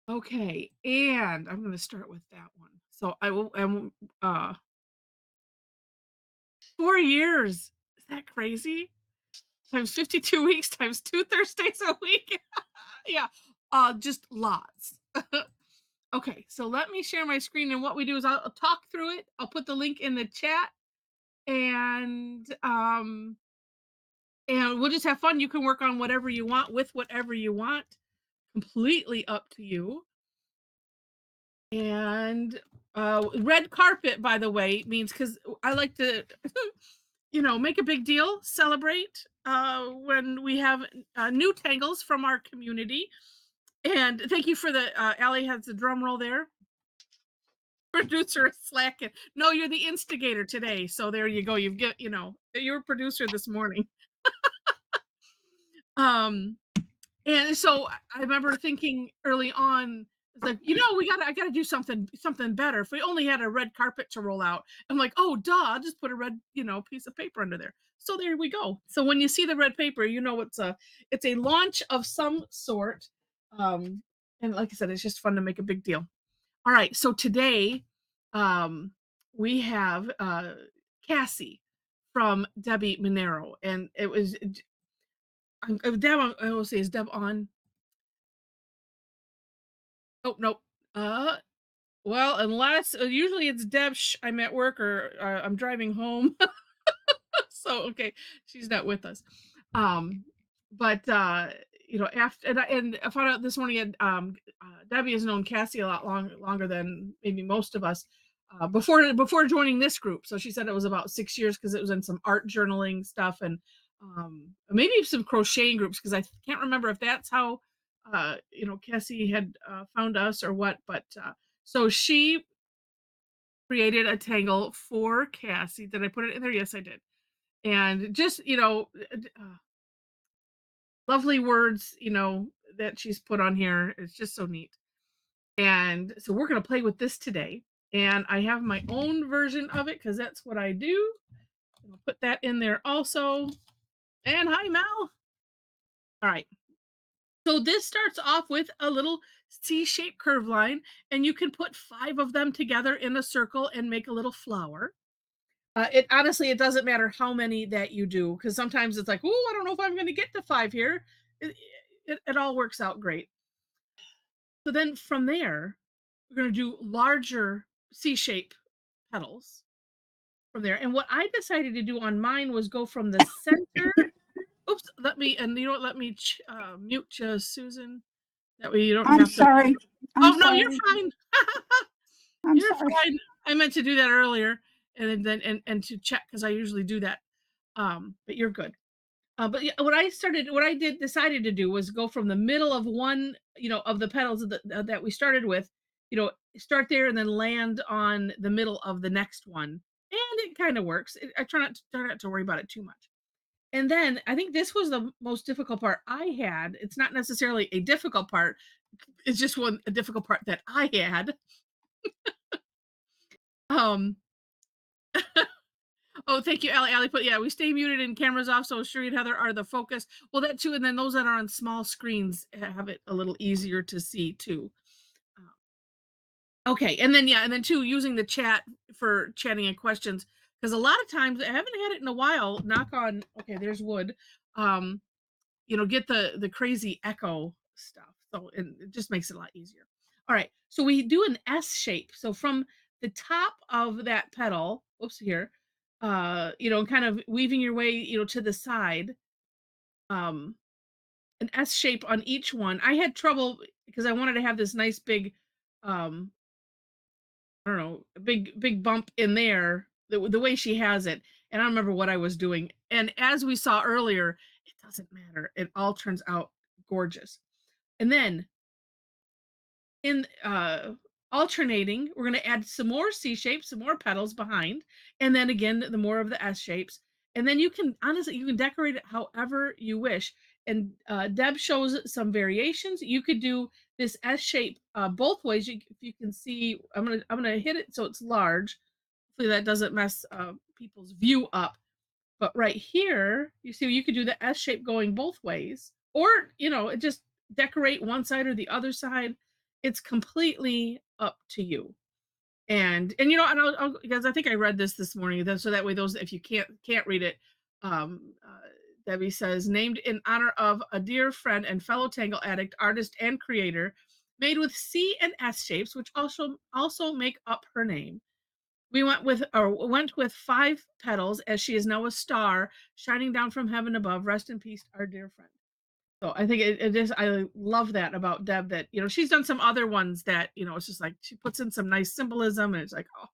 Okay, and I'm gonna start with that one. So I will, 4 years. Is that crazy? Times 52 weeks times 2 Thursdays a week. Yeah, just lots. Okay, so let me share my screen, and what we do is I'll talk through it. I'll put the link in the chat, and, we'll just have fun. You can work on whatever you want with whatever you want, completely up to you. And, red carpet, by the way, means because I like to, make a big deal, celebrate, when we have, new tangles from our community. And thank you for the, Allie has the drum roll there. Producer is slacking. No, you're the instigator today, so there you go. You're a producer this morning. Um, and so I remember thinking early on, it's like, I gotta do something better. If we only had a red carpet to roll out, I'm like, oh duh, I'll just put a red, piece of paper under there. So there we go. So when you see the red paper, it's a launch of some sort. Um, and like I said, it's just fun to make a big deal. All right, so today, um, we have Cassie from Debbi Minero, and it was Deb. I will say, is Deb on? Oh, nope. Uh, well, unless usually it's Deb. I'm at work, or I'm driving home. So okay, she's not with us. Um, but after and I found out this morning, Debbie has known Cassie a lot longer than maybe most of us. Before joining this group, so she said it was about 6 years because it was in some art journaling stuff, and maybe some crocheting groups, because I can't remember if that's how Cassie had found us or what. But so she created a tangle for Cassie. Did I put it in there? Yes, I did. And just lovely words, that she's put on here. It's just so neat. And so we're going to play with this today, and I have my own version of it because that's what I do. I'll put that in there also. And hi, Mel. All right, so this starts off with a little C-shaped curve line, and you can put 5 of them together in a circle and make a little flower. It honestly, it doesn't matter how many that you do, because sometimes it's like, oh, I don't know if I'm going to get to 5 here. It all works out great. So then from there, we're going to do larger C-shape petals from there. And what I decided to do on mine was go from the center. Oops, and you know what, let me mute you, Susan. That way you don't I'm have to. sorry. Oh, I'm no, you're sorry. fine. I'm You're sorry. fine. I meant to do that earlier, and then and to check, because I usually do that. But you're good. But yeah, decided to do was go from the middle of one, of the petals that we started with, start there and then land on the middle of the next one, and it kind of works. I try not to worry about it too much. And then I think this was the most difficult part I had. It's not necessarily a difficult part; it's just a difficult part that I had. Um, Oh, thank you, Allie. Allie put, yeah, we stay muted and cameras off, so Sherry and Heather are the focus. Well, that too, and then those that are on small screens have it a little easier to see too. Okay, and then and then too, using the chat for chatting and questions, because a lot of times I haven't had it in a while. Knock on. Okay, there's wood. Um, get the crazy echo stuff, so it just makes it a lot easier. All right, so we do an S shape. So from the top of that petal, oops, here, kind of weaving your way, to the side, um, an S shape on each one. I had trouble because I wanted to have this nice big, um, I don't know, big bump in there, the way she has it, and I don't remember what I was doing. And as we saw earlier, it doesn't matter. It all turns out gorgeous. And then in alternating, we're going to add some more C shapes, some more petals behind, and then again the more of the S shapes. And then you can decorate it however you wish. And Deb shows some variations. You could do this S shape both ways. If you can see, I'm gonna hit it so it's large. Hopefully that doesn't mess people's view up. But right here, you see, you could do the S shape going both ways, or just decorate one side or the other side. it's completely up to you. And I'll because I think I read this morning, so that way those if you can't read it, Debbie says, named in honor of a dear friend and fellow Tangle addict, artist, and creator, made with C and S shapes, which also make up her name. We went with 5 petals, as she is now a star shining down from heaven above. Rest in peace, our dear friend. So I think it is. I love that about Deb, that she's done some other ones that it's just like she puts in some nice symbolism, and it's like, oh,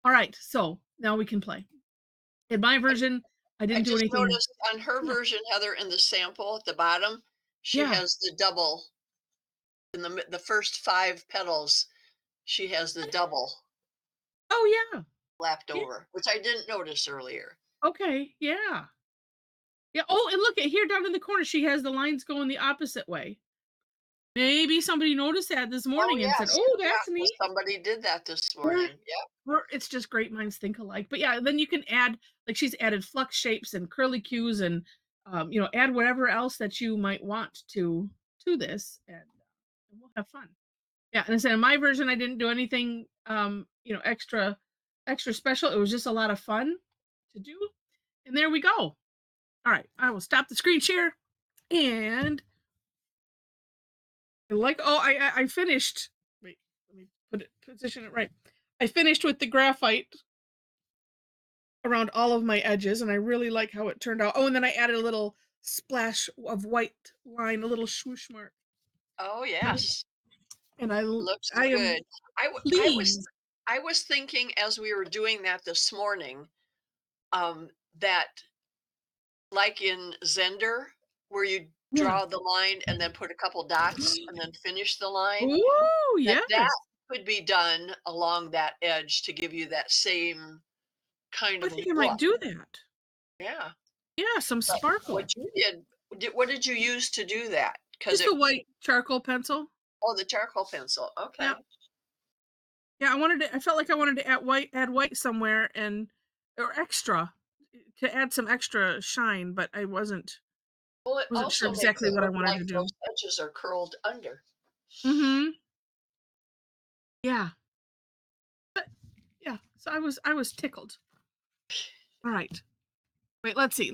all right. So now we can play. In my version, I I didn't do just anything. noticed on her Yeah, version, Heather, in the sample at the bottom, she yeah. has the double in the first 5 petals, she has the double Oh yeah, lapped yeah. over, which I didn't notice earlier. Okay, yeah, yeah. Oh, and look at here down in the corner, she has the lines going the opposite way. Maybe somebody noticed that this Oh, morning and said, yes. "Oh, Yeah, that's well, neat." somebody did that this Or morning. Yep. or it's just great minds think alike. But yeah, then you can add, like, she's added flux shapes and curly cues, and add whatever else that you might want to this, and we'll have fun. Yeah, and I said in my version, I didn't do anything extra special. It was just a lot of fun to do. And there we go. All right, I will stop the screen share, and I finished. Wait, let me position it right. I finished with the graphite around all of my edges, and I really like how it turned out. Oh, and then I added a little splash of white line, a little swoosh mark. Oh, And yes. and Looks I am good. I w pleased. I was thinking as we were doing that this morning, that like in Zender, where you Yeah. draw the line and then put a couple dots and then finish the line, Ooh, that yes. could be done along that edge to give you that same kind I of think I might look. do that. Yeah. Yeah, some But sparkle. what you did what did you use to do that? Because Just a it white charcoal pencil. oh, the charcoal pencil. Yeah. Okay. Yeah, I felt like I wanted to add white somewhere, and or extra to add some extra shine, but I Well, it wasn't sure also makes exactly it what I look wanted like to do. those edges are curled under. Mhm. Yeah. But yeah, so I was tickled. All right. Wait, let's see.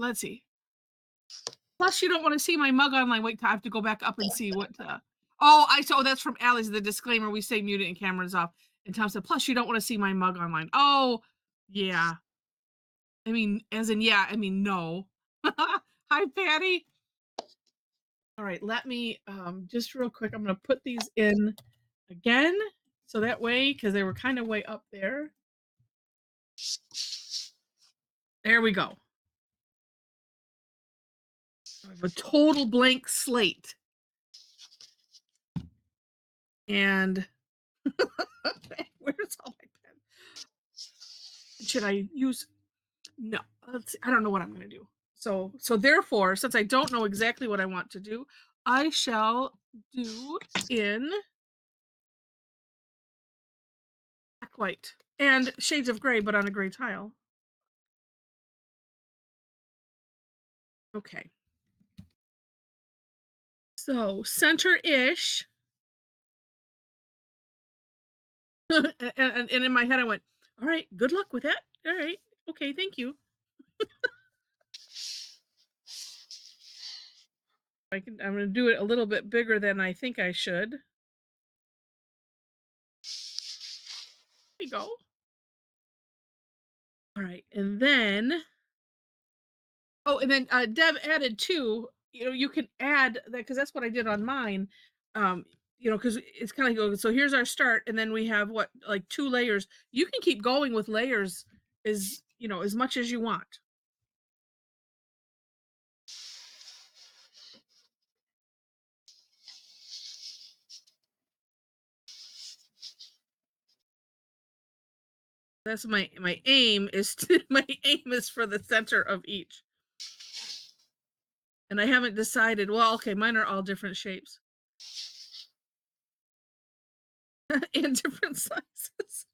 Plus, you don't want to see my mug online. Wait, I have to go back up and see what. That's from Allie's. The disclaimer: we say mute it and cameras off. And Tom said, plus, you don't want to see my mug online. Oh, yeah. I mean, as in, yeah. I mean, no. Hi, Patty. All right, let me just real quick. I'm gonna put these in again, so that way, because they were kind of way up there. There we go. I have a total blank slate, and where's all my pen? Should I use? No, let's see. I don't know what I'm going to do. So therefore, since I don't know exactly what I want to do, I shall do in black, white, and shades of gray, but on a gray tile. Okay. So center-ish, and in my head I went, all right, good luck with that. All right, okay, thank you. I'm going to do it a little bit bigger than I think I should. There we go. All right, and then Deb added too. You can add that because that's what I did on mine. Because it's kind of like, so here's our start, and then we have what, like, 2 layers. You can keep going with layers as much as you want. That's my aim is my aim is for the center of each. And I haven't decided. Well, okay, mine are all different shapes and different sizes.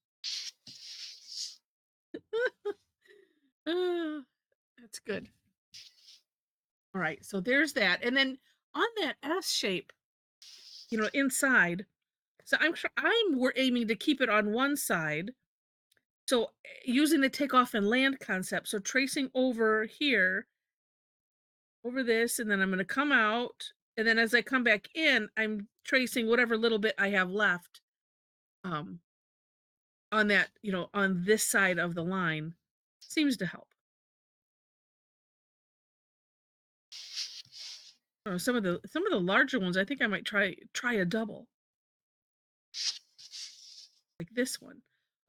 Ah, that's good. All right, so there's that. And then on that S shape, inside. So we're aiming to keep it on one side. So using the takeoff and land concept. So tracing over here, over this, and then I'm going to come out. And then as I come back in, I'm tracing whatever little bit I have left um, on that, on this side of the line. Seems to help. Oh, some of the larger ones, I think I might try a double. Like this one.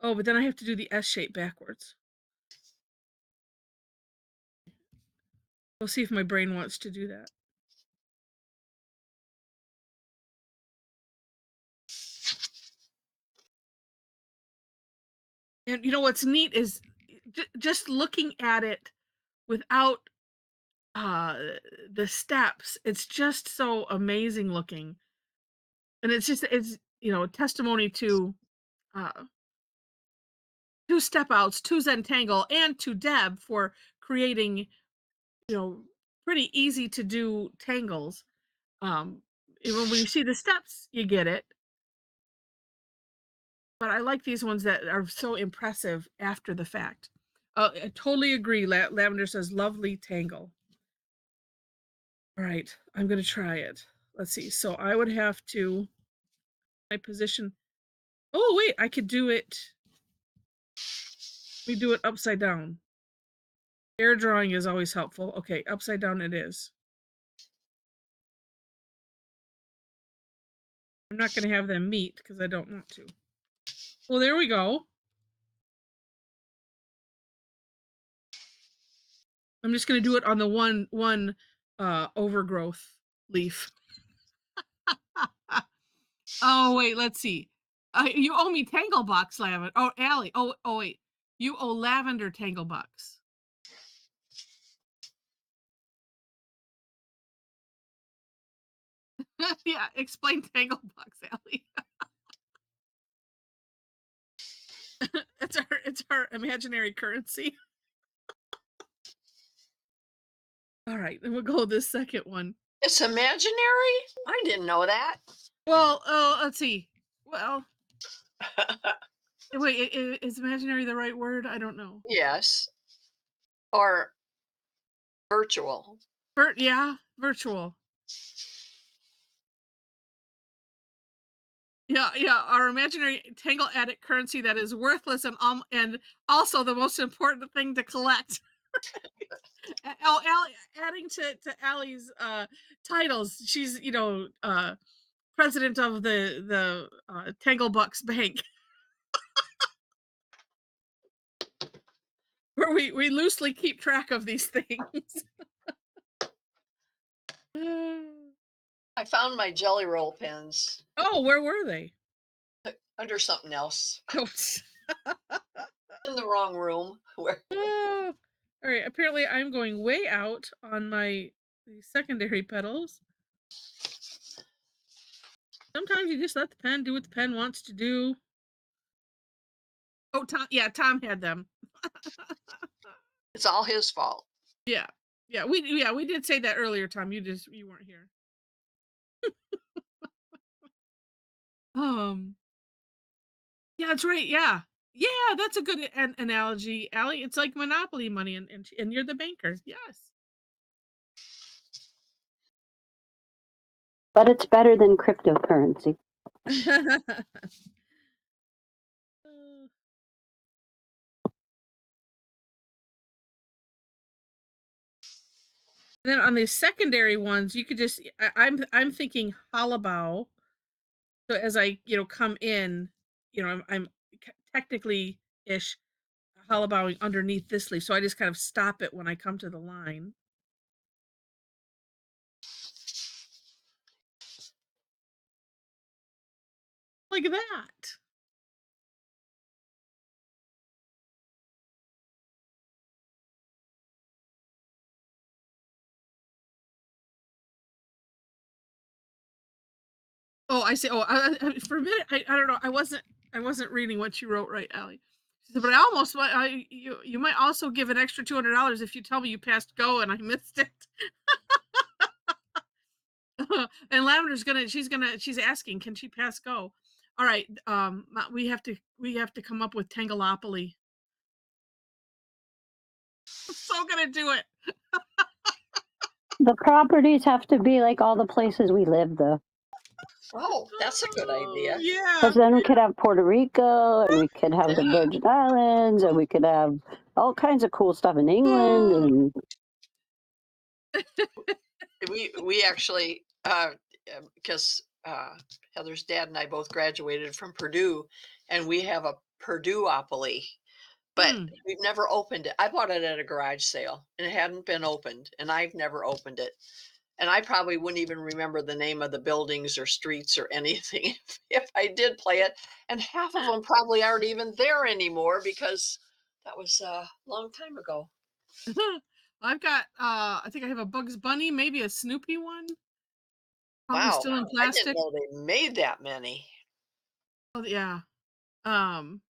Oh, but then I have to do the S shape backwards. We'll see if my brain wants to do that. And what's neat is just looking at it without the steps. It's just so amazing looking. And it's a testimony to two step outs, to Zentangle, and to Deb for creating, pretty easy to do tangles. Even when you see the steps, you get it. But I like these ones that are so impressive after the fact. I totally agree. Lavender says, lovely tangle. All right, I'm going to try it. Let's see. So I would have to, my position. Oh, wait, I could do it. Let me do it upside down. Air drawing is always helpful. Okay, upside down it is. I'm not going to have them meet because I don't want to. Well, there we go. I'm just going to do it on the one overgrowth leaf. Oh, wait, let's see. You owe me tangle box, Lavender. Oh, Allie. Oh, wait. You owe Lavender tangle box. Yeah, explain tangle box, Allie. It's our imaginary currency. All right, then we'll go with this second one. It's imaginary? I didn't know that. Well, let's see. Well, wait, is imaginary the right word? I don't know. Yes. Or virtual. Yeah, virtual. Yeah, our imaginary TangleAddict currency that is worthless and also the most important thing to collect. Oh, Allie, adding to Allie's titles, she's president of the Tanglebucks Bank, where we loosely keep track of these things. I found my Jelly Roll pens. Oh, where were they? Under something else. Oops. In the wrong room. Oh. All right, apparently I'm going way out on the secondary pedals. Sometimes you just let the pen do what the pen wants to do. Oh, Tom had them. It's all his fault. Yeah, we did say that earlier, Tom. You weren't here. Yeah, that's right. Yeah, that's a good analogy, Allie. It's like Monopoly money, and you're the banker. Yes. But it's better than cryptocurrency. Then on the secondary ones, you could just I'm thinking hollabow. So as I come in, I'm technically ish hollabowing underneath this leaf. So I just kind of stop it when I come to the line. Like that. Oh, I see. Oh, for a minute, I don't know. I wasn't reading what you wrote, right, Allie? She said, but I almost you might also give an extra $200 if you tell me you passed go and I missed it. And Lavender's she's asking, can she pass go? All right, we have to come up with Tangleopoly. I'm so gonna do it. The properties have to be like all the places we live, though. Oh, that's a good Oh, idea. yeah. Because then we could have Puerto Rico, and we could have the Yeah. Virgin Islands, and we could have all kinds of cool stuff in England. Oh. And We actually because Heather's dad and I both graduated from Purdue, and we have a Purdueopoly, but Hmm. we've never opened it. I bought it at a garage sale, and it hadn't been opened, and I've never opened it. And I probably wouldn't even remember the name of the buildings or streets or anything if I did play it. And half of them probably aren't even there anymore because that was a long time ago. I've got I think I have a Bugs Bunny, maybe a Snoopy one, probably Wow, still in I didn't plastic. know they made that many. Oh, yeah. Um,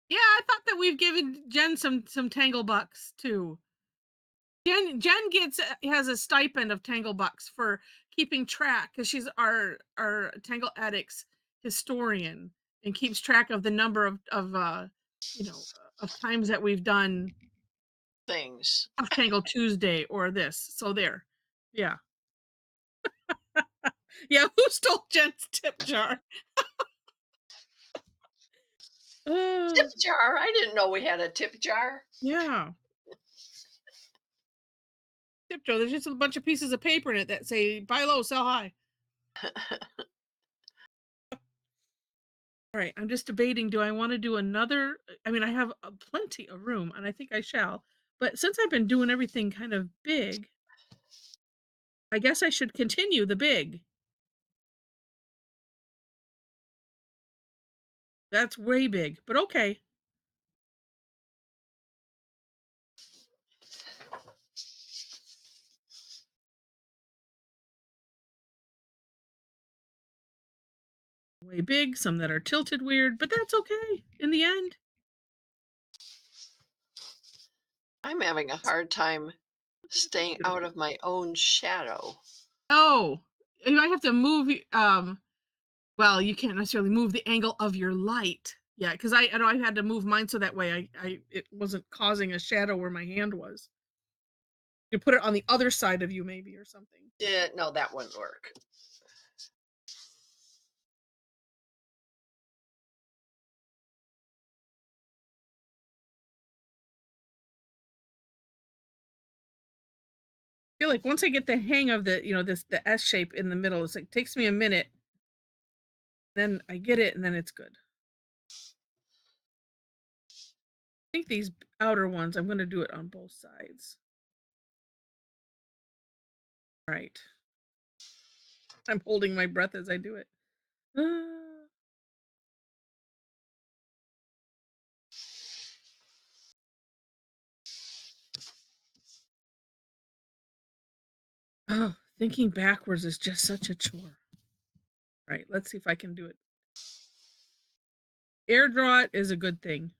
yeah, I thought that we've given Jen some Tangle bucks too. Jen has a stipend of Tangle bucks for keeping track because she's our TangleAddict's historian and keeps track of the number you know of times that we've done Things. Off Tangle Tuesday or this. So there. Yeah. Yeah, who stole Jen's tip jar? Tip Uh, jar. I didn't know we had a tip jar. yeah. Tip jar. There's just a bunch of pieces of paper in it that say buy low, sell high. All right, I'm just debating, do I want to do another? I mean, I have plenty of room and I think I shall. But since I've been doing everything kind of big, I guess I should continue the big. That's way big, but okay. Way big, some that are tilted weird, but that's okay in the end. I'm having a hard time staying out of my own shadow. Oh, you might have to move. Well, you can't necessarily move the angle of your light. Yeah, because I know I had to move mine so that way it wasn't causing a shadow where my hand was. You put it on the other side of you, maybe, or something. Yeah, no, that wouldn't work. I feel like once I get the hang of the S shape in the middle, it's like takes me a minute. Then I get it, and then it's good. I think these outer ones, I'm going to do it on both sides. All right. I'm holding my breath as I do it. Oh, thinking backwards is just such a chore. All right, let's see if I can do it. Air draw it is a good thing.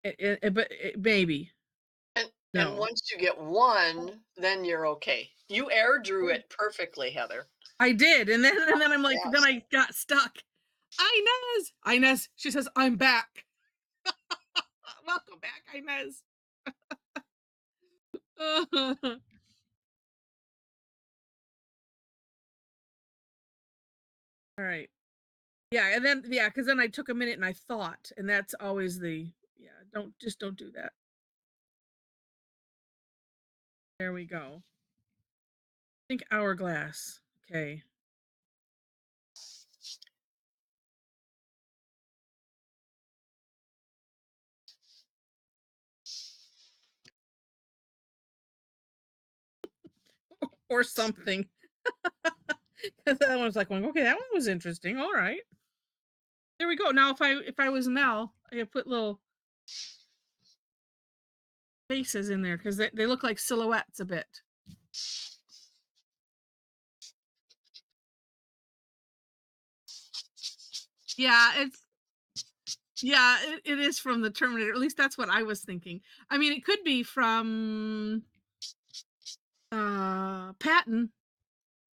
But maybe. And No. once you get one, then you're okay. You air drew it perfectly, Heather. I did, and then I'm like, then Yes. I got stuck. Inez. She says, I'm back. Welcome back, Inez. All right. Yeah, and then because then I took a minute and I thought, and that's always don't do that. There we go. Think hourglass. Okay. Or something. Because that one was like going, okay, that one was interesting. All right. There we go. Now if I was Mel, I could put little faces in there because they look like silhouettes a bit. Yeah, Yeah, it is from the Terminator. At least that's what I was thinking. I mean, it could be from Patton,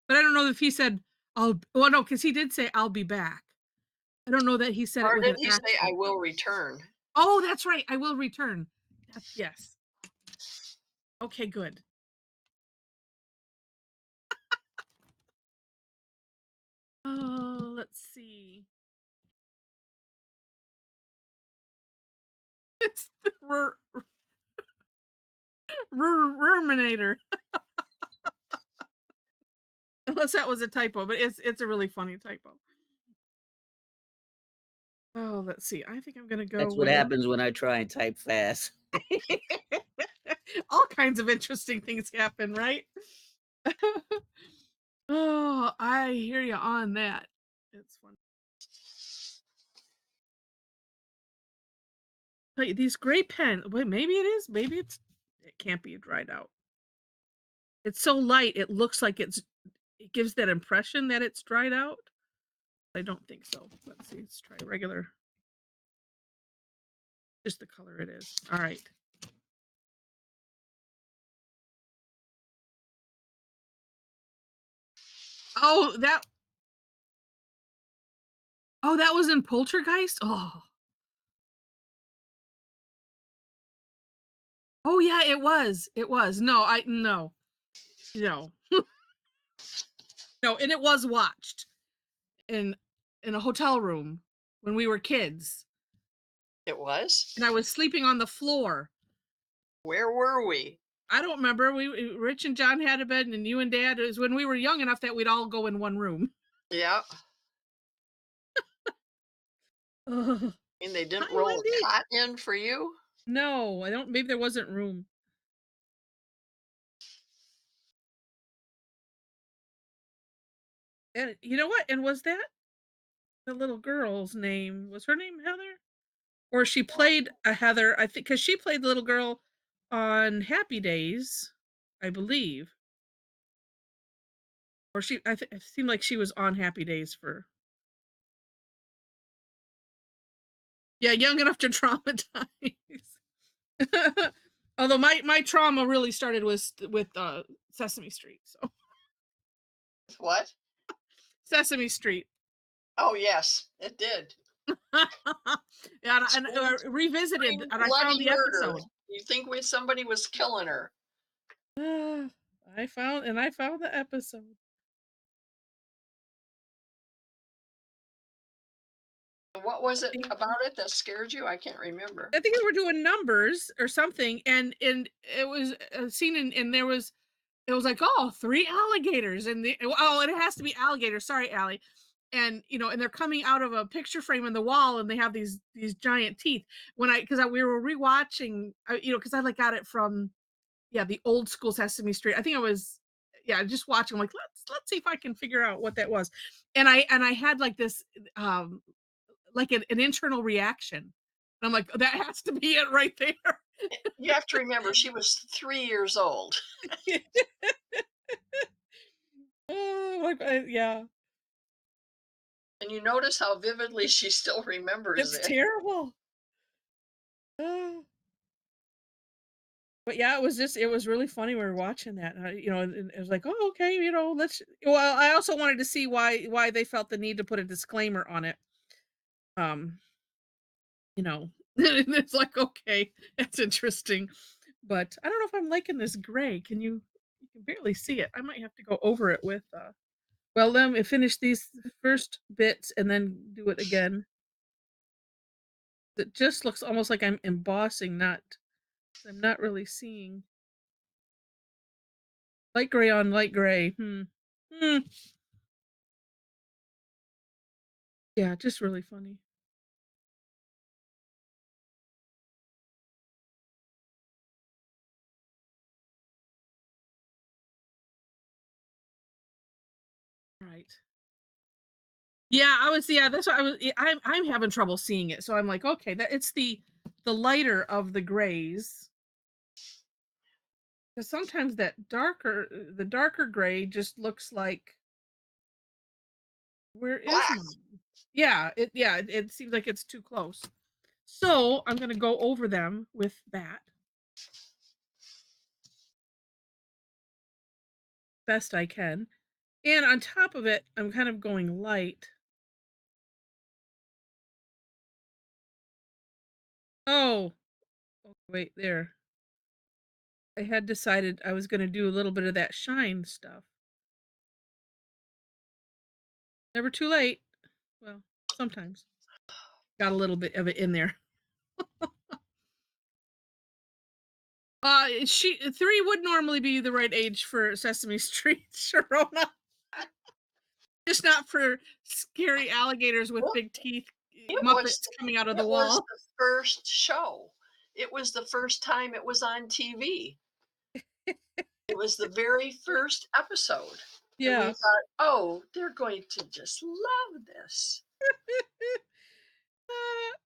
but I don't know if he said well, no, because he did say I'll be back. I don't know that he said it Or with did an he say, I accent. will return? Oh, that's right. I will return. Yes. Okay, good. Oh, let's see. It's the Terminator. Unless that was a typo, but it's a really funny typo. Oh, let's see. I think I'm gonna go That's what with happens when I try and type fast. all kinds of interesting things happen, right? Oh, I hear you on that. It's fun. Hey, these gray pens. Wait, maybe it is. Maybe it can't be dried out. It's so light, it looks like it gives that impression that it's dried out. I don't think so. Let's see. Let's try regular. Just the color it is. All right. Oh, that was in Poltergeist? Oh. Oh yeah, it was. It was. No, no. No. No, and it was watched in a hotel room when we were kids. It was? And I was sleeping on the floor. Where were we? I don't remember. Rich and John had a bed, and you and Dad. It was when we were young enough that we'd all go in one room. Yeah. Ugh. And they didn't Hi, roll Wendy. a cot in for you? No, I don't. Maybe there wasn't room. And you know what? And was that the little girl's name? Was her name Heather? Or she played a Heather? I think because she played the little girl on Happy Days, I believe. Or it seemed like she was on Happy Days for. Yeah, young enough to traumatize. Although my trauma really started with Sesame Street. So What? Sesame Street. Oh, yes, it did. Yeah, and revisited, and I found Bloody the murder. episode. You think somebody was killing her? I found the episode. What was it about it that scared you? I can't remember. I think they were doing numbers or something, and it was a scene, and it was like, oh, 3 alligators, and and it has to be alligators. Sorry, Allie. And and they're coming out of a picture frame in the wall, and they have these giant teeth. Because we were rewatching, because I like got it from the old school Sesame Street. I think I was just watching. I'm like, let's see if I can figure out what that was. And I had like this like an internal reaction. And I'm like, that has to be it right there. You have to remember, she was 3 years old. Oh, yeah. And you notice how vividly she still remembers It's it. terrible. But yeah, it was really funny. We were watching that, and and it was like, oh, okay, well, I also wanted to see why they felt the need to put a disclaimer on it. Um, it's like, okay, that's interesting. But I don't know if I'm liking this gray. You can barely see it. I might have to go over it with well, let me finish these first bits and then do it again. It just looks almost like I'm embossing, I'm not really seeing light gray on light gray. Yeah, just really funny. Right. Yeah, that's what I'm having trouble seeing it. So I'm like, okay, that it's the lighter of the grays. Because sometimes the darker gray just looks like, where is Black. mine? Yeah, it seems like it's too close. So I'm going to go over them with that best I can. And on top of it, I'm kind of going light. Oh, wait, there. I had decided I was going to do a little bit of that shine stuff. Never too late. Well, sometimes. Got a little bit of it in there. She 3 would normally be the right age for Sesame Street, Sharona. Just not for scary alligators with Well, big teeth, it was Muppets coming out of the it was wall. the first show. It was the first time it was on TV. It was the very first episode. And we Yeah. thought, oh, they're going to just love this. Uh,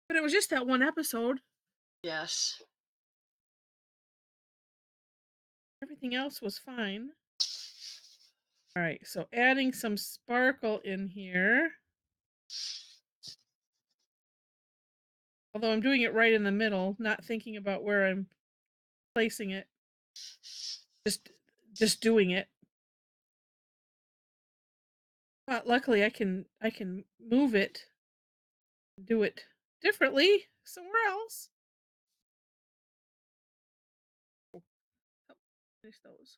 but it was just that one episode. Yes. Everything else was fine. All right, so adding some sparkle in here. Although I'm doing it right in the middle, not thinking about where I'm placing it. Just doing it. But luckily I can move it, do it differently somewhere else. Finish those.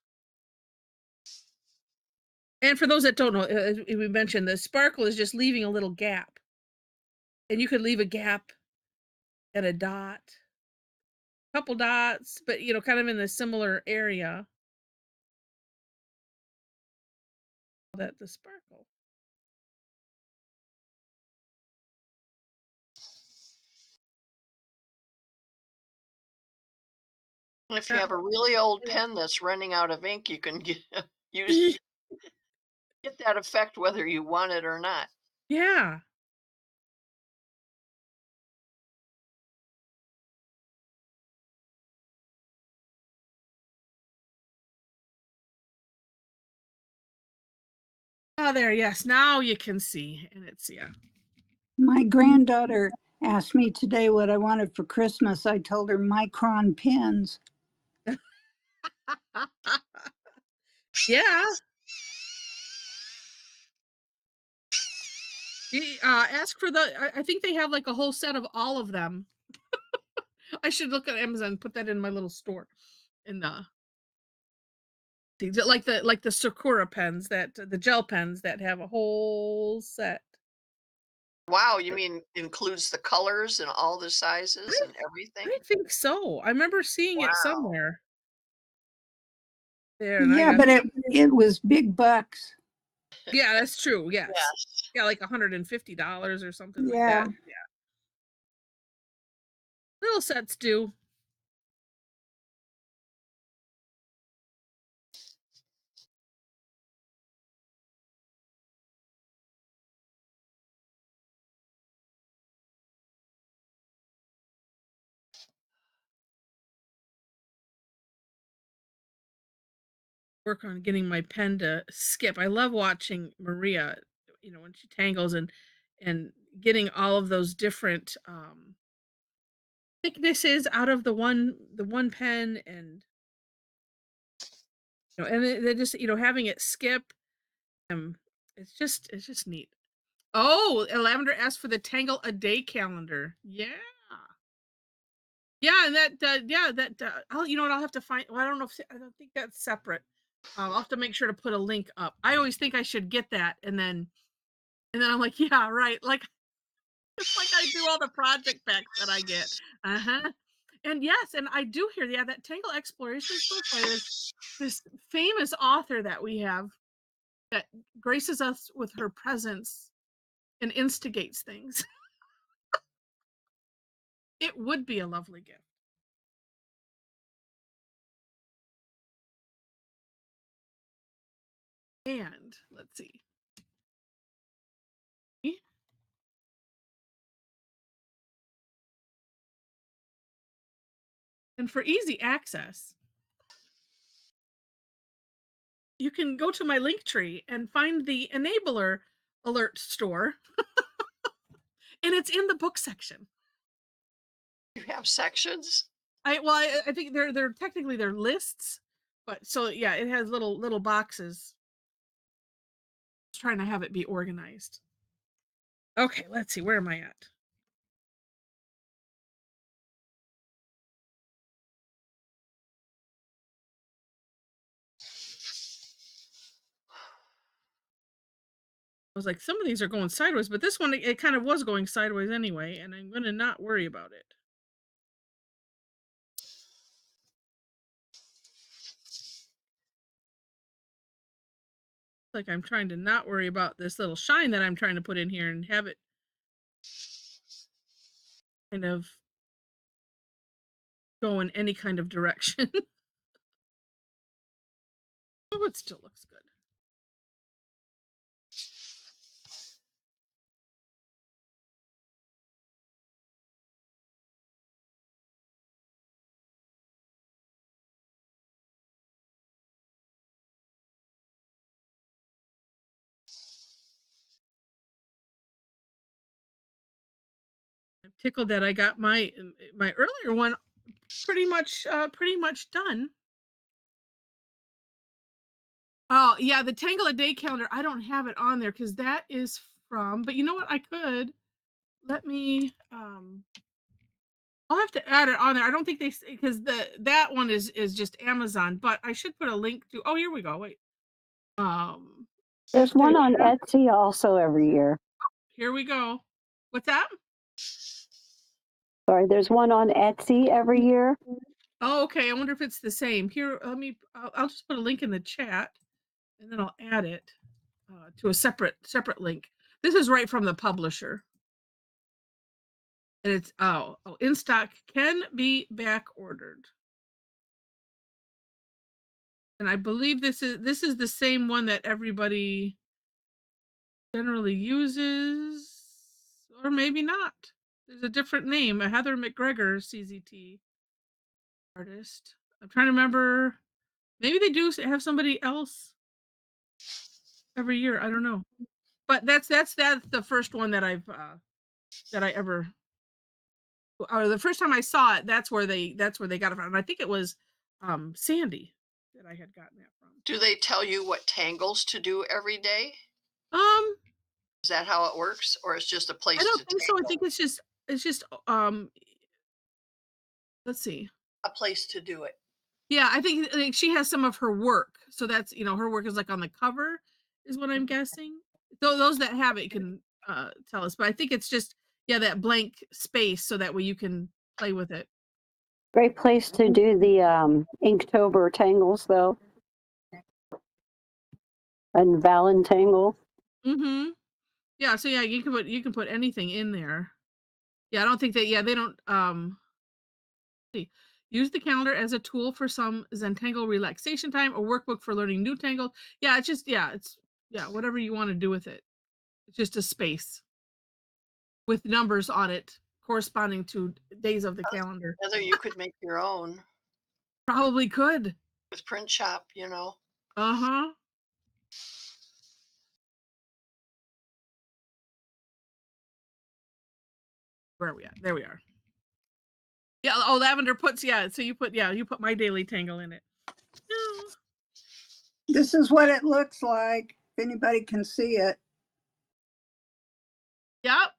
And for those that don't know, as we mentioned, the sparkle is just leaving a little gap. And you could leave a gap and a dot, couple dots, but kind of in the similar area. That the sparkle. And if you have a really old pen that's running out of ink, you can use get that effect whether you want it or not. Yeah. Oh, there, yes. Now you can see. And it's, yeah. My granddaughter asked me today what I wanted for Christmas. I told her Micron pens. Yeah. Ask for I think they have like a whole set of all of them. I should look at Amazon and put that in my little store. In the like the Sakura pens, that the gel pens that have a whole set. Wow, you mean includes the colors and all the sizes I, and everything? I think so. I remember seeing it Wow. somewhere. There, and I Yeah, got but it was big bucks. yeah, that's true. Yes. Yes. Yeah, like $150 or something like Yeah. that. Yeah. Little sets do. Work on getting my pen to skip. I love watching Maria, when she tangles and getting all of those different thicknesses out of the one pen, and and they just having it skip. Um, it's just neat. Oh, Lavender asked for the Tangle a Day calendar. Yeah. Yeah, and that I'll I'll have to find. Well, I don't know if I don't think that's separate. I'll have to make sure to put a link up. I always think I should get that, and then I'm like, yeah, right. Like it's like I do all the project packs that I get. Uh-huh. And yes, and I do hear, yeah, that Tangle Explorations book by this famous author that we have that graces us with her presence and instigates things. It would be a lovely gift. And let's see. And for easy access, you can go to my link tree and find the enabler alert store, and it's in the book section. You have sections? I think they're technically they're lists, but so yeah, it has little boxes. Just trying to have it be organized. Okay, let's see, where am I at? I was like, some of these are going sideways, but this one it kind of was going sideways anyway, and I'm gonna not worry about it. Like I'm trying to not worry about this little shine that I'm trying to put in here and have it kind of go in any kind of direction. Oh, it still looks good. I'm tickled that I got my earlier one pretty much done. Oh yeah, the Tangle a Day calendar. I don't have it on there because that is from. But you know what? I could let me. I'll have to add it on there. I don't think they because that one is just Amazon. But I should put a link to. Oh, here we go. Wait. There's one on There. Etsy also every year. Here we go. What's that? Sorry, there's one on Etsy every year. Oh, okay. I wonder if it's the same. Here, let me. I'll just put a link in the chat, and then I'll add it to a separate link. This is right from the publisher, and it's in stock, can be back ordered. And I believe this is the same one that everybody generally uses, or maybe not. There's a different name, a Heather McGregor CZT artist. I'm trying to remember. Maybe they do have somebody else every year. I don't know. But that's the first one that I ever, or the first time I saw it, that's where they got it from. And I think it was Sandy that I had gotten that from. Do they tell you what tangles to do every day? Um Is that how it works? Or it's just a place I don't to think so. I tangle? think it's just let's see. A place to do it. Yeah, I think she has some of her work. So that's, her work is like on the cover is what I'm guessing. So those that have it can tell us, but I think it's just that blank space so that way you can play with it. Great place to do the Inktober tangles though. And Valentangle. Mhm. Yeah, so you can put anything in there. Yeah, I don't think that they don't see. Use the calendar as a tool for some Zentangle relaxation time or workbook for learning new tangle. Yeah, it's just it's whatever you want to do with it. It's just a space with numbers on it corresponding to days of the calendar. Whether you could make your own Probably could. with print shop, Uh-huh. Where are we at? There we are. Yeah, oh, Lavender puts, so you put my daily tangle in it. No. This is what it looks like, if anybody can see it. Yep.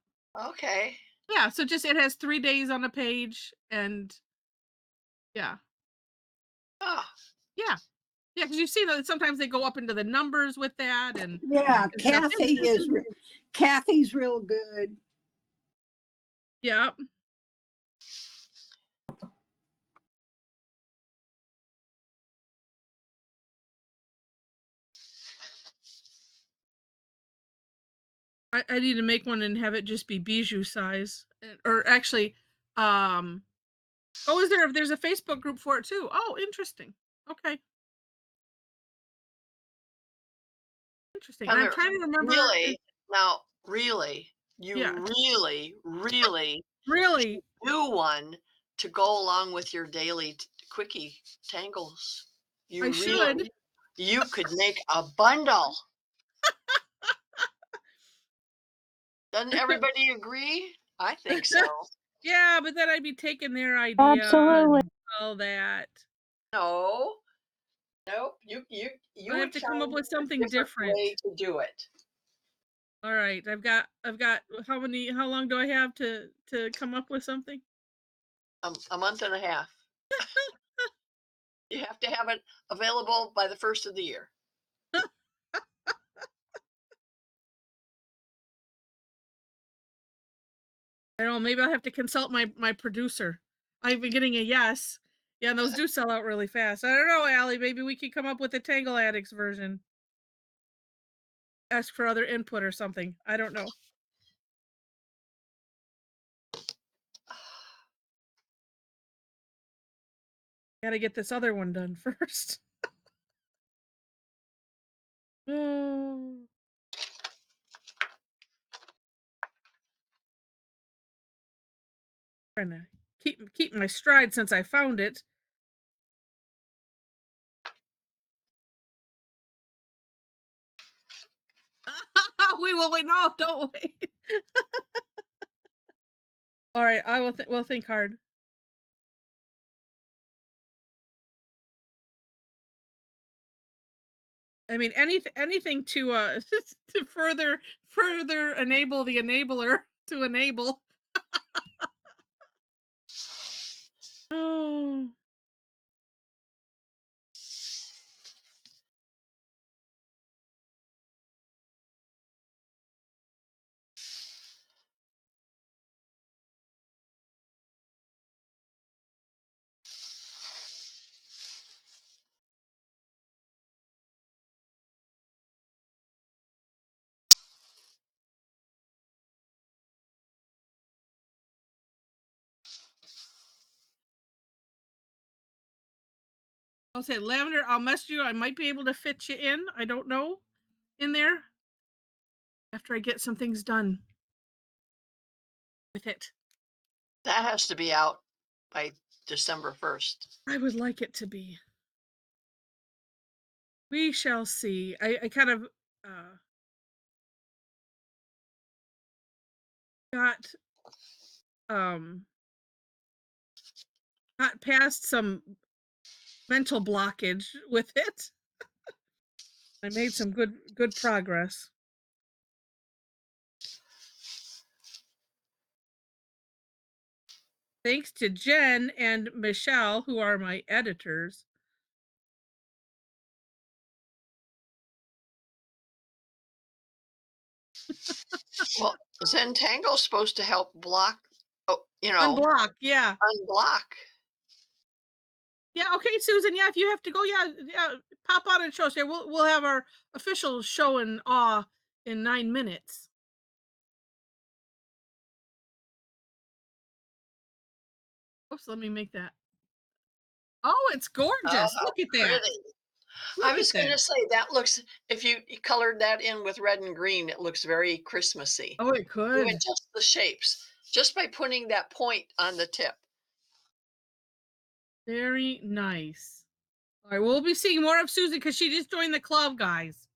Okay. Yeah, so just it has 3 days on a page and yeah. Oh, Yeah. Yeah, because you see that sometimes they go up into the numbers with that and Yeah, and stuff. Kathy's real good. Yeah. I need to make one and have it just be bijou size. Or actually, oh, there's a Facebook group for it too. Oh, interesting. Okay. Interesting. And I'm Heather, trying to remember. really, now, really, you Yeah. really Really? do one to go along with your daily quickie tangles. You I really, should. You could make a bundle. Doesn't everybody agree? I think so. Yeah, but then I'd be taking their idea Absolutely. and all that. No, nope. You I have would to come up find with a something different different. way to do it. All right, I've got how long do I have to come up with something? A month and a half. You have to have it available by the first of the year. I don't know, maybe I'll have to consult my producer. I've been getting a yes. Yeah, and those do sell out really fast. I don't know, Allie, maybe we could come up with a TangleAddicts version. Ask for other input or something. I don't know. Gotta get this other one done first. Oh. Trying to keep my stride since I found it. We will wait. No, don't wait. All right, I will. We'll think hard. I mean, anything to to further enable the enabler to enable. Oh. I'll say Lavender. I'll mess you. I might be able to fit you in. I don't know in there after I get some things done with it. That has to be out by December 1st. I would like it to be. We shall see. I kind of got um got past some mental blockage with it. I made some good progress. Thanks to Jen and Michelle, who are my editors. Well, Zentangle's supposed to help block, Unblock, yeah. unblock. Yeah, okay, Susan. Yeah, if you have to go, yeah, pop on and show us. Yeah, we'll have our official show and awe in 9 minutes. Oops, let me make that. Oh, it's Oh, gorgeous. how Look at that. pretty. I Look was at going to that. say that looks, if you colored that in with red and green, it looks very Christmassy. Oh, it Even could. just the shapes, just by putting that point on the tip. Very nice. All right, we'll be seeing more of Susan because she just joined the club, guys.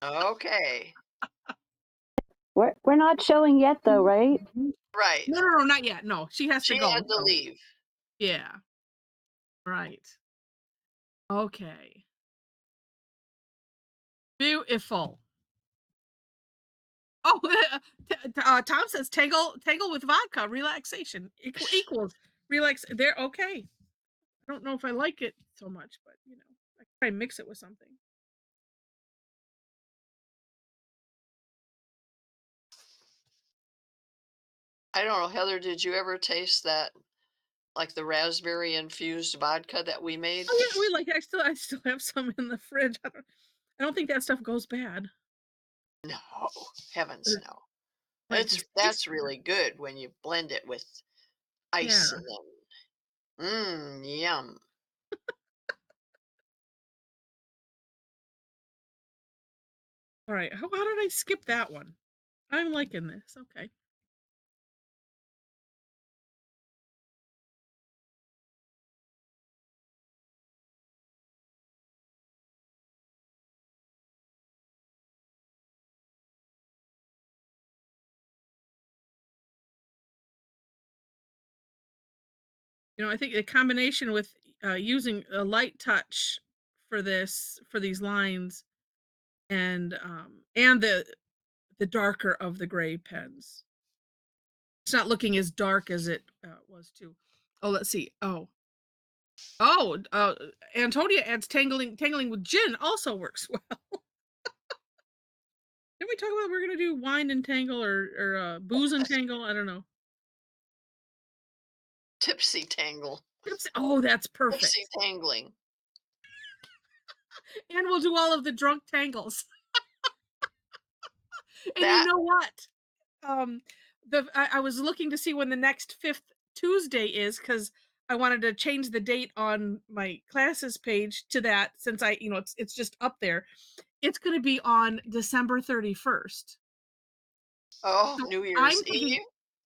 Okay. We're not showing yet though, right? Right. No, not yet. No, she has to She go. had to So, leave. yeah. Right. Okay. Beautiful. Oh, Tom says tangle with vodka, relaxation equals relax. There, okay. I don't know if I like it so much, but I try and mix it with something. I don't know, Heather, did you ever taste that, like the raspberry infused vodka that we made? Oh yeah, we like. I still have some in the fridge. I don't think that stuff goes bad. No, heavens Or, no. like this That's tastes really good when you blend it with yeah. ice and then, yum. All right. How did I skip that one? I'm liking this. Okay. You know, I think the combination with using a light touch for these lines and the darker of the gray pens. It's not looking as dark as it was too. Oh, let's see. Antonia adds tangling with gin also works well. Didn't we talk about we're gonna do wine and tangle or booze and tangle? I don't know. Tipsy tangle. Oops. Oh, that's perfect. Tipsy tangling. And we'll do all of the drunk tangles. And That you know what? I was looking to see when the next 5th Tuesday is because I wanted to change the date on my classes page to that since it's just up there. It's going to be on December 31st. oh, So New I'm Year's thinking, Eve.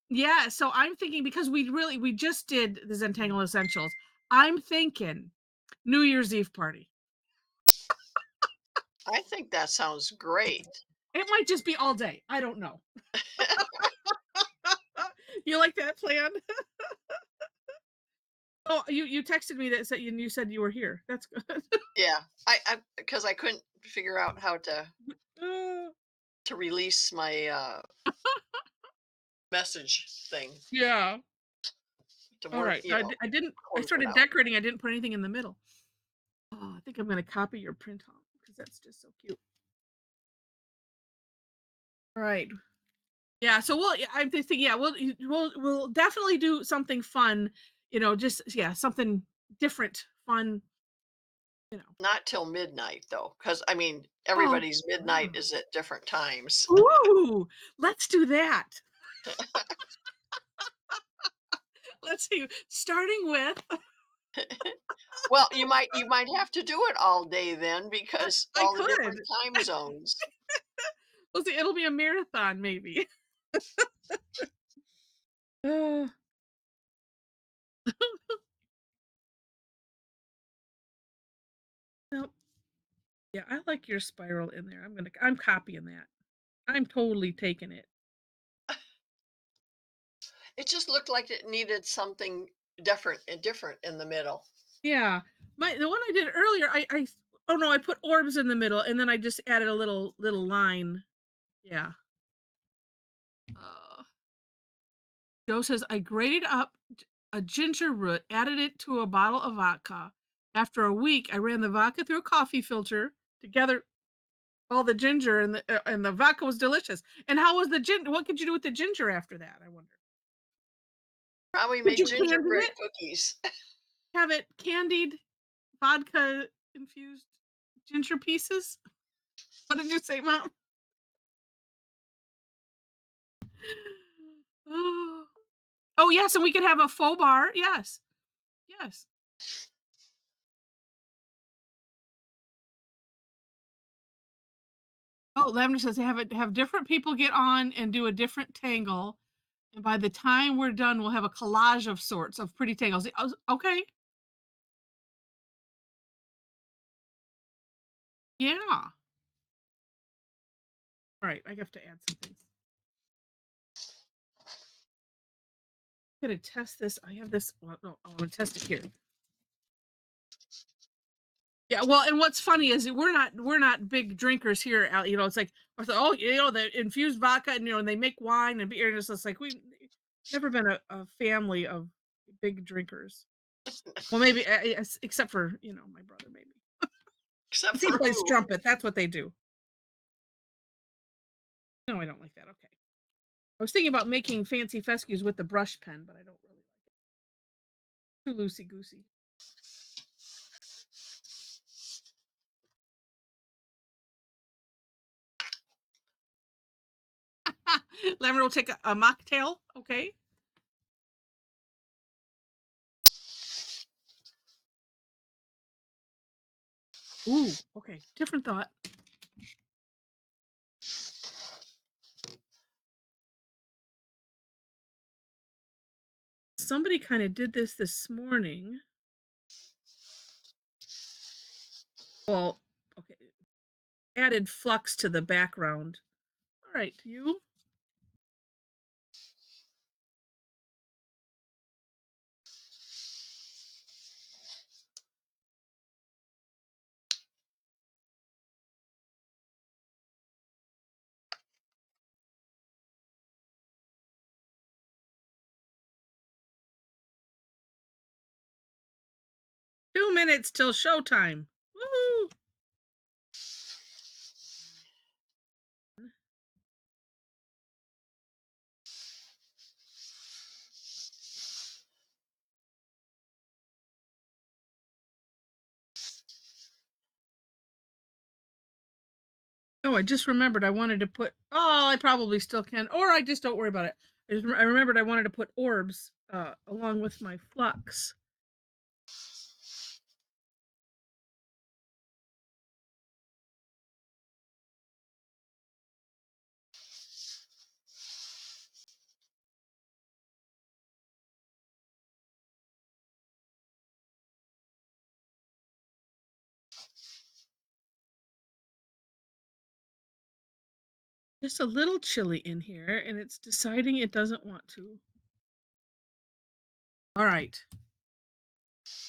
yeah. So I'm thinking because we just did the Zentangle Essentials. I'm thinking New Year's Eve party. I think that sounds great. It might just be all day. I don't know. You like that plan? Oh, you texted me that said you said you were here. That's good. Yeah, I because I couldn't figure out how Uh, to release my message thing yeah. to All work, right. I didn't. I close it started out. decorating. I didn't put anything in the middle. Oh, I think I'm gonna copy your print off because that's just so cute. All right. Yeah. So I'm just thinking. Yeah. We'll definitely do something fun. Just something different, fun. Not till midnight though, because I mean Oh. everybody's midnight is at different times. Ooh. Let's do that. Let's see. Starting with. Well, you might have to do it all day then because I all the could. different time zones. We'll see. It'll be a marathon, maybe. Uh, nope. Yeah, I like your spiral in there. I'm copying that. I'm totally taking it. It just looked like it needed something different in the middle. Yeah. The one I did earlier, oh no, I put orbs in the middle and then I just added a little line. Yeah. Uh, Joe says I grated up a ginger root, added it to a bottle of vodka. After a week, I ran the vodka through a coffee filter together all the ginger and the vodka was delicious. And how was the ginger? What could you do with the ginger after that? I wonder. Probably Did make you candy gingerbread it? cookies. Have it candied vodka infused ginger pieces? What did you say, Mom? Oh, oh yes, and we could have a faux bar. Yes, yes. Oh, Lavender says have different people get on and do a different tangle, and by the time we're done, we'll have a collage of sorts of pretty tangles. Okay, yeah. All right, I have to add some things. I'm gonna test this. I have this. Well, no, I'm gonna test it here. Yeah, well, and what's funny is we're not big drinkers here. It's like the infused vodka and they make wine and beer, and it's just like we've never been a family of big drinkers. Well, maybe except for my brother, maybe. Except He for plays who? trumpet. That's what they do. No, I don't like that. Okay, I was thinking about making fancy fescues with the brush pen, but I don't really like it. Too loosey goosey. Lemon will take a mocktail. Okay. Ooh. Okay. Different thought. Somebody kind of did this morning. Well, okay. Added flux to the background. All right, you. minutes till showtime. Woo! Oh, I just remembered I wanted to put, oh, I probably still can, or I just don't worry about it. I remembered I wanted to put orbs along with my flux. Just a little chilly in here, and it's deciding it doesn't want to. All right.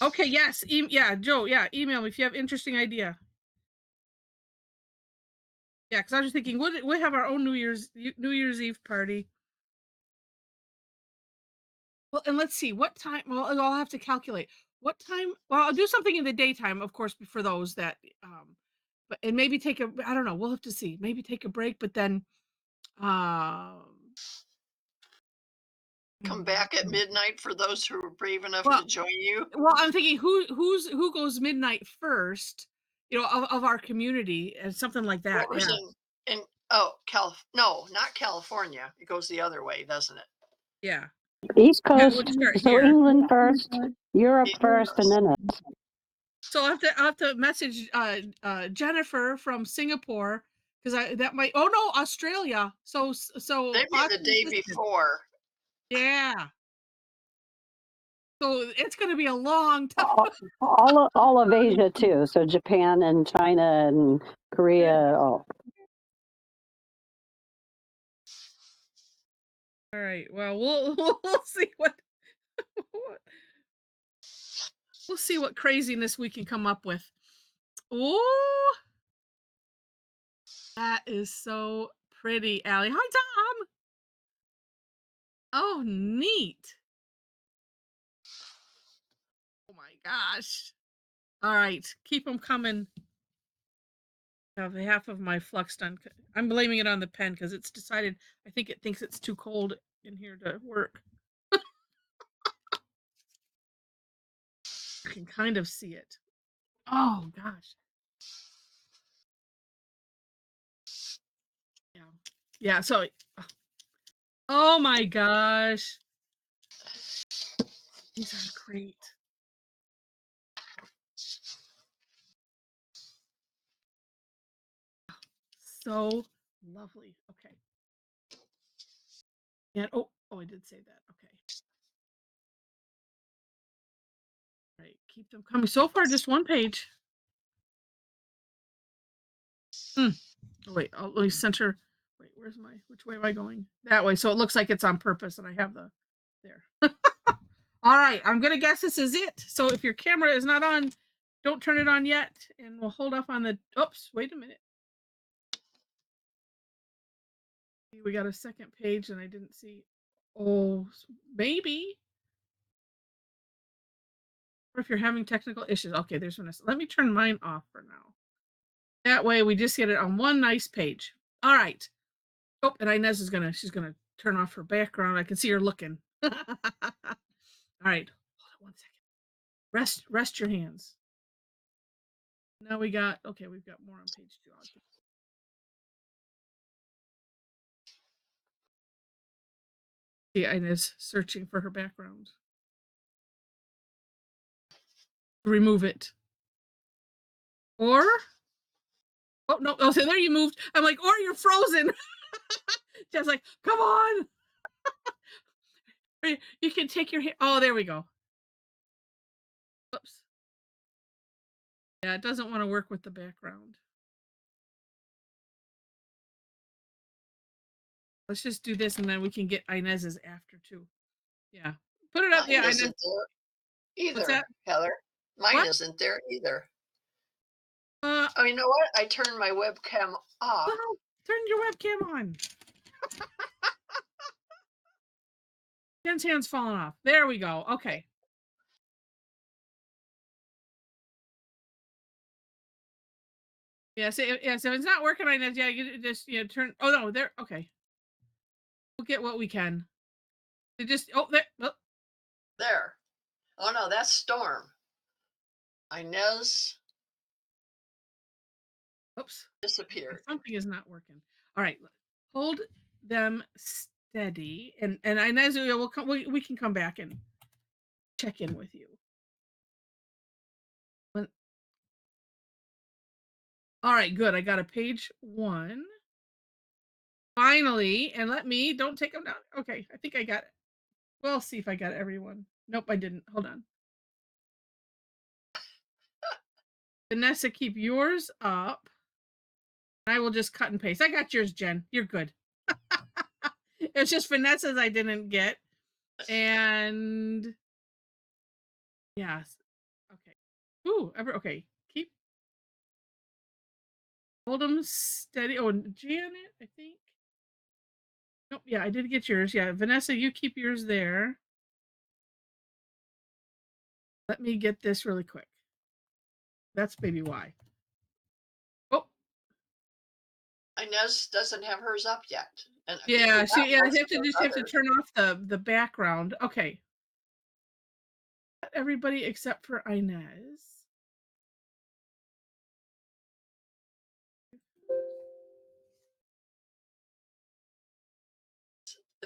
Okay, yes. Yeah, Joe, yeah, email me if you have interesting idea. Yeah, because I was thinking, we'll have our own New Year's Eve party. Well, and let's see what time. Well, I'll have to calculate what time. Well, I'll do something in the daytime, of course, for those that. But and maybe take a. I don't know. We'll have to see. Maybe take a break, but then. Come back at midnight for those who are brave enough Well, to join you. Well, I'm thinking who goes midnight first, of our community and something like that. Whoever's Yeah. in no, not California. It goes the other way, doesn't it? Yeah. East Yeah, Coast, we'll start so here. England first, Europe East first, and Coast. then us. So I'll have to message Jennifer from Singapore because that might. Oh no, Australia. So Maybe the day before. Yeah. So it's going to be a long time. All of Asia too. So Japan and China and Korea. Oh. All right. Well, we'll see we'll see what craziness we can come up with. Oh, that is so pretty, Allie. Hi, Tom. Oh, neat. Oh my gosh. All right, keep them coming. On behalf of my flux done, I'm blaming it on the pen because it's decided. I think it thinks it's too cold in here to work. I can kind of see it. Oh gosh. Yeah. Yeah. So. Oh my gosh. These are great. So lovely. Okay. And oh, I did say that. Okay. All right. Keep them coming. So far, just one page. Oh, wait. Let me center. Wait, which way am I going? That way. So it looks like it's on purpose and I have the there. All right. I'm going to guess this is it. So if your camera is not on, don't turn it on yet. And we'll hold off on the, oops, wait a minute. We got a second page and I didn't see. Oh, maybe. Or if you're having technical issues. Okay, there's one. Let me turn mine off for now. That way we just get it on one nice page. All right. Oh, and Inez she's gonna turn off her background. I can see her looking. All right. Hold on one second. Rest your hands. Now we've got more on page 2. See Inez searching for her background. Remove it. Or oh no, oh so there you moved. I'm like, or you're frozen. Just like, come on. You can take your hand. Oh, there we go. Oops. Yeah, it doesn't want to work with the background. Let's just do this and then we can get Inez's after too. Yeah. Put it up. Mine Yeah, isn't Inez. there either, What's that? Heather. Mine What? isn't there either. Oh, you know what? I turned my webcam off. Oh, turn your webcam on. Jen's hand's falling off. There we go. Okay. Yeah, so if it's not working on Inez, yeah, you just turn. Oh no, there. Okay, we'll get what we can. They just there. Oh, There. Oh no, that's Storm. Inez oops. Okay, disappeared. something is not working. All right, hold them steady, and Inez, we'll come. We can come back and check in with you. All right, good. I got a page 1. Finally, and don't take them down. Okay, I think I got it. We'll see if I got everyone. Nope, I didn't. Hold on. Vanessa, keep yours up. I will just cut and paste. I got yours, Jen. You're good. It's just Vanessa's I didn't get. And yes. Okay. Ooh, okay. Keep hold them steady. Oh, and Janet, I think. Nope, yeah, I did get yours. Yeah, Vanessa, you keep yours there. Let me get this really quick. That's maybe why. Oh, Inez doesn't have hers up yet. And yeah, that you was have to for just have to others. turn off the background. Okay. Everybody except for Inez.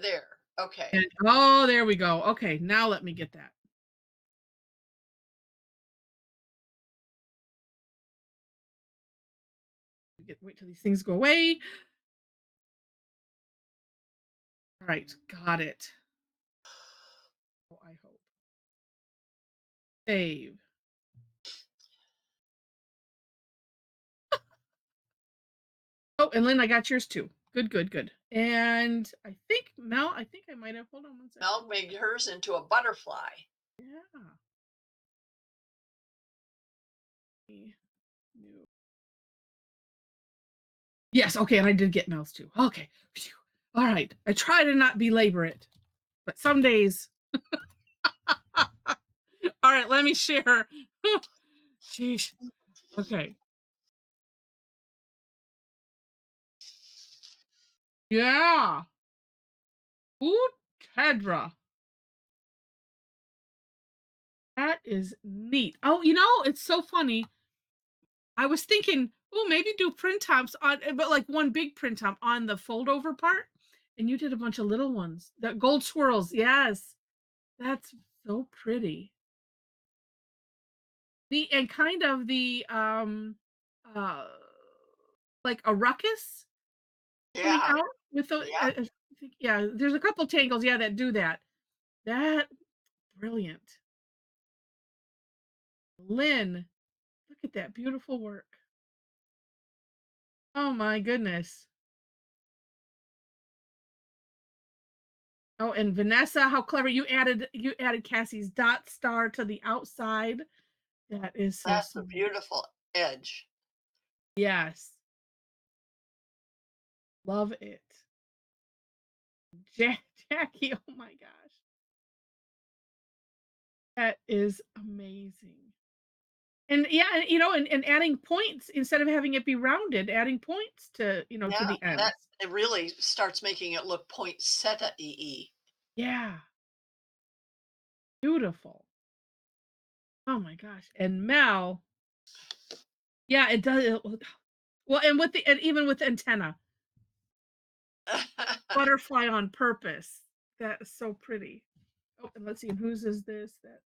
There. Okay. And, oh, there we go. Okay, now let me get that. Wait till these things go away. All right, got it. Oh, I hope. Save. Oh, and Lynn, I got yours too. Good, good, good. And I think Mel, I think I might have. Hold on one second. Mel made hers into a butterfly. Yeah. New. Yes, okay, and I did get Mel's too. Okay. Phew. All right. I try to not belabor it, but some days. All right, let me share. Sheesh. Okay. Yeah. Ooh, Tedra. That is neat. Oh, it's so funny. I was thinking, oh, maybe do print tops on, but like one big print top on the fold over part. And you did a bunch of little ones. The gold swirls. Yes. That's so pretty. And kind of the uh like a ruckus coming Yeah. out with the Yeah. I think, yeah, there's a couple tangles, yeah, that do that. That brilliant. Lynn, look at that beautiful work. Oh my goodness. Oh, and Vanessa, how clever you added Cassie's dot star to the outside. That is so That's a smart. beautiful edge. Yes. Love it. Jackie, oh my gosh. That is amazing. And yeah, and adding points instead of having it be rounded, adding points to, Yeah. to the ends. That it really starts making it look poinsettia-y. Yeah. Beautiful. Oh my gosh. And Mel, yeah, it does. Well, and even with the antenna, butterfly on purpose. That is so pretty. Oh, and let's see, whose is this? That.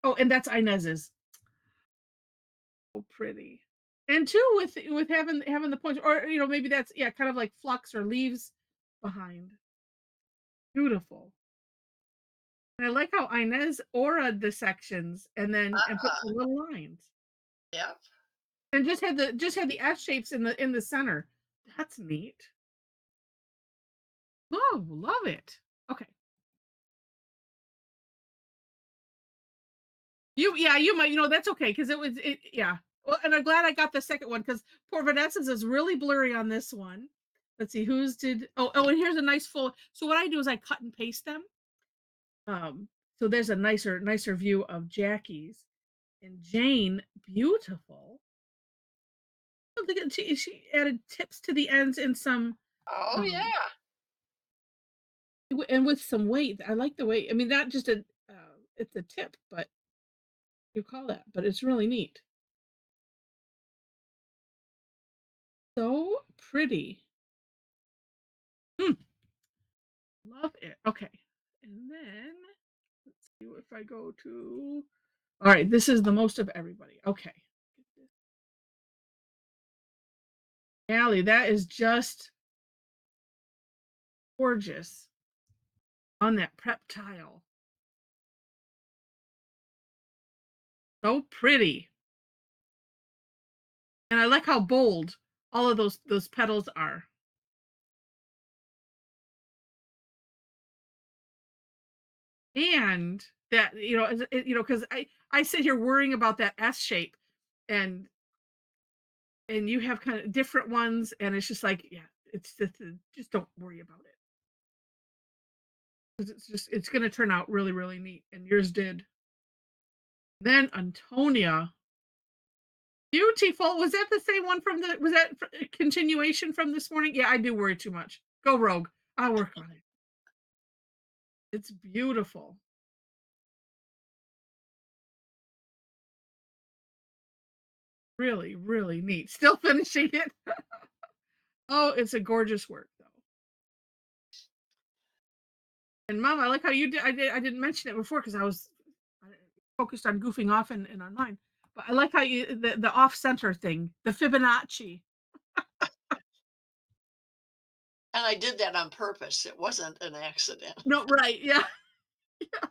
Oh, and that's Inez's. So pretty. And too with having the points, or maybe that's kind of like flux or leaves behind. Beautiful. And I like how Inez aura the sections and put some little lines. Yep. And just had the S shapes in the center. That's neat. Oh, love it. Okay. You might, that's okay, because yeah. Well, and I'm glad I got the second one, because poor Vanessa's is really blurry on this one. Let's see, whose did, and here's a nice full, so what I do is I cut and paste them. So there's a nicer view of Jackie's. And Jane, beautiful. look at she added tips to the ends and some Oh yeah. and with some weight. I like the weight. I mean, not just a it's a tip, but you call that, but it's really neat. So pretty. Hmm, love it. Okay. And then let's see if I go to all right, this is the most of everybody. Okay. Allie, that is just gorgeous on that prep tile. So pretty. And I like how bold all of those petals are. And that, because I sit here worrying about that S shape and you have kind of different ones and it's just like, yeah, it's just don't worry about it. Because it's going to turn out really, really neat. And yours did. Then Antonia. Beautiful. Was that the same one was that a continuation from this morning? Yeah, I do worry too much. Go rogue. I'll work on it. It's beautiful. Really, really neat. Still finishing it. Oh, it's a gorgeous work though. And Mom, I like how you did. I didn't mention it before because I was focused on goofing off and online. But I like how you the off center thing, the Fibonacci. And I did that on purpose. It wasn't an accident. No, right? Yeah. Yeah.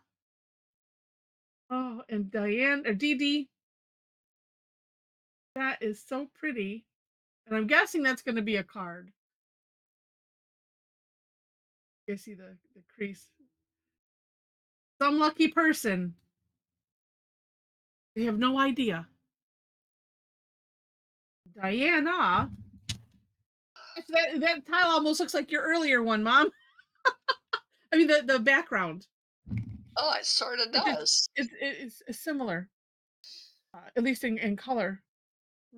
Oh, and Diane or Dee Dee, that is so pretty. And I'm guessing that's going to be a card. You see the crease. Some lucky person. They have no idea. Diana. That tile almost looks like your earlier one, Mom. I mean the background. Oh, it sort of does. It's similar, at least in color.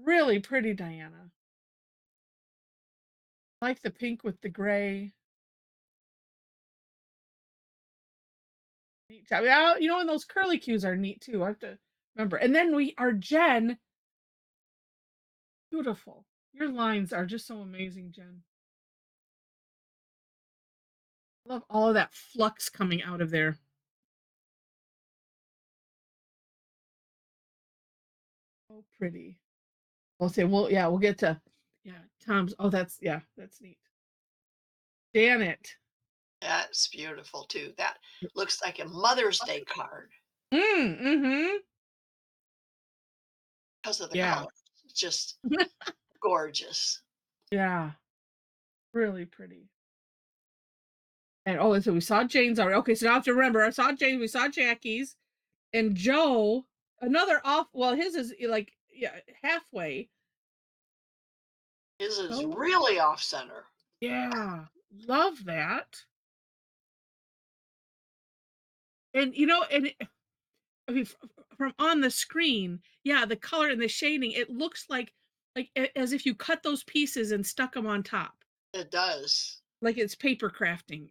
Really pretty, Diana. I like the pink with the gray. Neat job. Yeah, and those curly cues are neat too. I have to remember. And then our Jen. Beautiful. Your lines are just so amazing, Jen. I love all of that flux coming out of there. So pretty. We'll say, we'll get to, Tom's. Oh, that's neat. Janet. That's beautiful too. That looks like a Mother's Day card Mm-hmm. because of the Yeah. color. It's just gorgeous. Yeah. Really pretty. And so we saw Jane's already. Okay, so now I have to remember, I saw Jane, we saw Jackie's, and Joe, another off. Well, his is like halfway. His is Oh, really off center. yeah, love that. And I mean, from on the screen, yeah, the color and the shading, it looks like as if you cut those pieces and stuck them on top, It does. like it's paper crafting.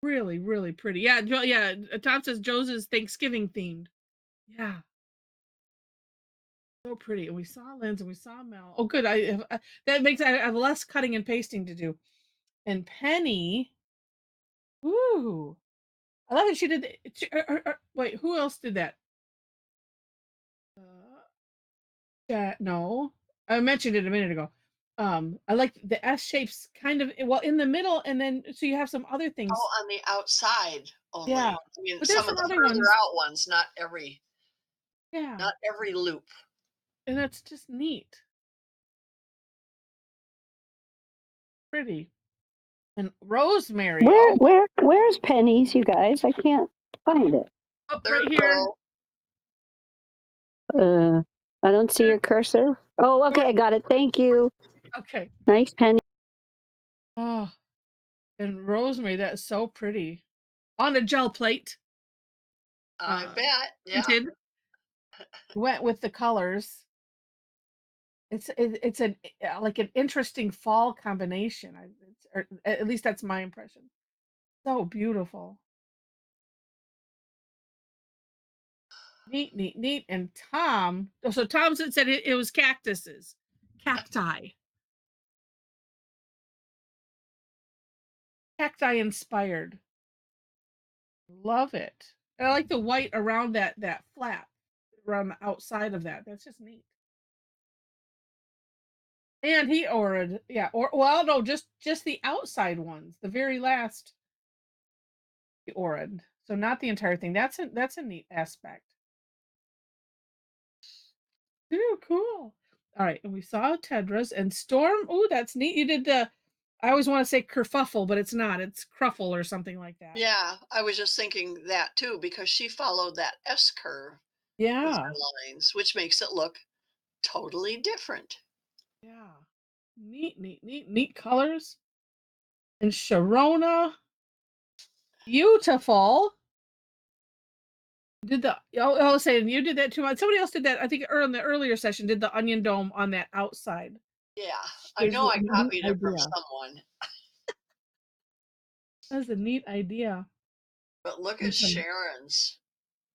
Really, really pretty. Yeah, yeah. Tom says Joe's is Thanksgiving themed. Yeah, so pretty. And we saw Lynn's and we saw Mel. Oh, good. That makes I have less cutting and pasting to do. And Penny, ooh, I love that she did. Wait, who else did that? No, I mentioned it a minute ago. I like the S shapes kind of in the middle, and then so you have some other things. Oh, on the outside only. Yeah, I mean, but there's some of some the other further ones. out ones, not every Yeah, loop. and that's just neat, pretty. And Rosemary. Where's Penny's, you guys? I can't find it. Oh, Third right here. row. I don't see your cursor. Oh, okay, I got it. Thank you. Okay. Nice, Penny. Oh, and Rosemary, that is so pretty. On a gel plate. I bet. Yeah. Printed. Went with the colors. It's an like an interesting fall combination. Or at least that's my impression. So beautiful. Neat, neat, neat. And Tom, so Tom said it was cactuses, cacti, cacti inspired. Love it. And I like the white around that flap, around the outside of that. That's just neat. And he ordered, yeah, or well, no, just the outside ones, the very last he ordered. So not the entire thing. That's a neat aspect. Ooh, cool. All right, and we saw Tedra's and Storm. Oh, that's neat. You did the. I always want to say kerfuffle, but it's not. It's cruffle or something like that. Yeah, I was just thinking that too because she followed that S curve with Yeah. her lines, which makes it look totally different. Yeah. Neat, neat, neat, neat colors. And Sharona, beautiful. Did the I was saying you did that too. Somebody else did that. I think in the earlier session did the onion dome on that outside. Yeah, I There's know a I neat copied it from idea. someone, That's a neat idea. but look at Sharon's.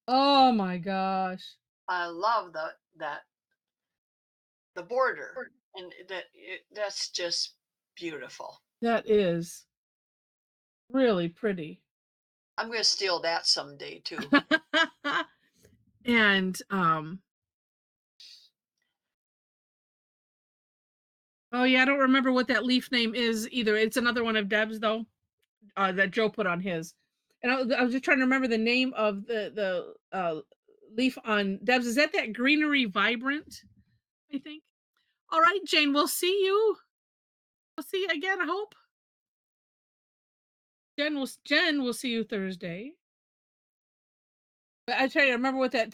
Oh my gosh. I love the border, and that's just beautiful. That is really pretty. I'm going to steal that someday too. And oh yeah, I don't remember what that leaf name is either. It's another one of Deb's though, that Joe put on his. And I was just trying to remember the name of the leaf on Deb's. Is that greenery vibrant? I think. All right, Jane, we'll see you. We'll see you again, I hope. Jen will see you Thursday. But I tell you, I remember what that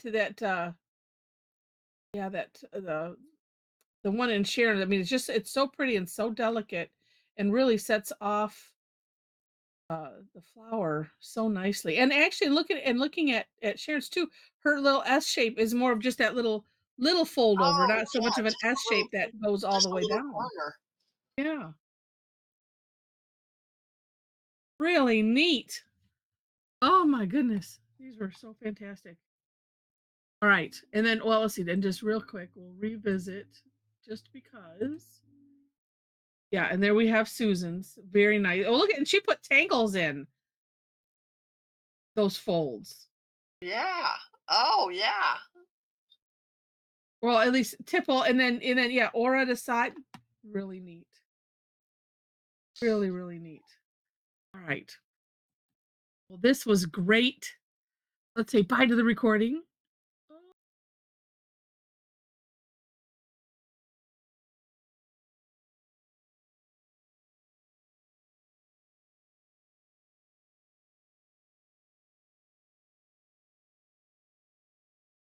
yeah, that the one in Sharon. I mean, it's so pretty and so delicate and really sets off the flower so nicely. And actually looking at Sharon's too, her little S shape is more of just that little fold over, Oh, not so much yeah, of an just S shape that goes all just the a way little down. corner. Yeah. Really neat. Oh my goodness. These were so fantastic. All right. And then, well, let's see. Then just real quick, we'll revisit just because. Yeah. And there we have Susan's. Very nice. Oh, look at, and she put tangles in those folds. Yeah. Oh, yeah. Well, at least tipple. And then, yeah, aura to side. Really neat. Really, really neat. All right. Well, this was great. Let's say bye to the recording.